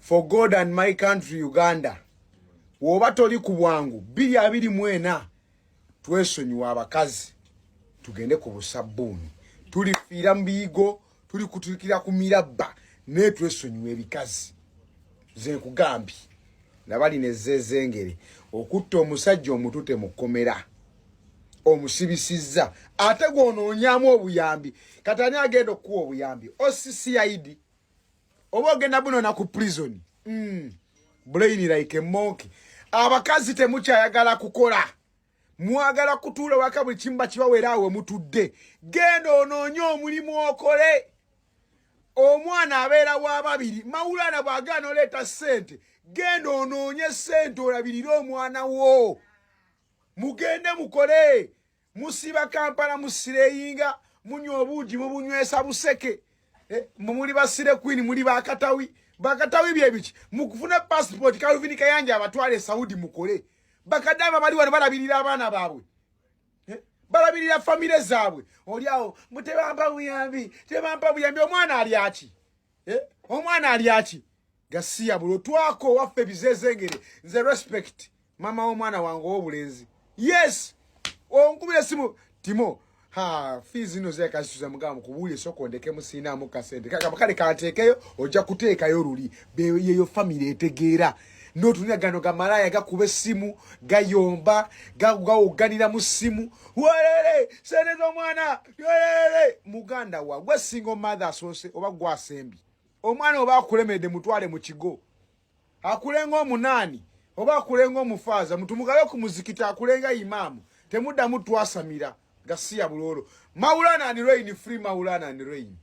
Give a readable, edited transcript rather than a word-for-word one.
for God and my country Uganda. Woba toli ku bwangu 224 Twesonyiwe abakazi tugende Kubusabuuni. Tulifiira mbigo, tuli kutulikira ku mirabba ne Twesonyiwe ebikazi. Ze kugambi nabali nezezengere okutta omusajja omutute mukomera omusibisizza ate gwonoonyamu obuyambi katani agenda okuwa obuyambi OCCID oba ogenda buno na ku prison brain like a monkey. Abakazi temukyayagala kukola, mwagala kutuula waka buli kimba kibaweraawe mutudde. Genda onoonye omulimu okole. Omwana abeera wa babiri, Mawulana bw'agaana oleeta ssente, genda onoonye ssente olabirire omwana wo. Mugende mukole, musiba Kampala musireyinga, munywa obuugi mubunywesa buseke. Muli basire Queen, muli bakatawi. Bakatawi byebiki, mukufuna passport Calvin Kayanja abatwale Saudi mukole. Bakadaba bali wano balabirira abaana baabwe. Balabirira famile zaabwe. Oliawo mutebamba buyambi, tebamba buyambi. Omwana ali aki? Omwana ali aki? Gasiya bulo twako waffe bizezengere. Nze respect mama omwana wange obulenzi. Yes. Onkubire simu Timo. Ha, fizi no zeka kasuza mugamu kubulye soko ndeke musina mu kasente. Kaka bakale kantekeyo oja kuteekayo luli. Yeyo family etegeera. No tunya gano gamalaya gakube simu, gayomba, gaoganira mu simu. Walele, senezo mwana. Walele, muganda wa gwe single mother sose oba gwasembi. Omwana oba akulemede mutwale mu kigo. Akulenga omunani, oba akulenga omufaza, mutumugayo ku muzikita akulenga imamu. Temudda mutwasamira. Gasiya buloro. Mawulana and rain, free Mawulana and rain.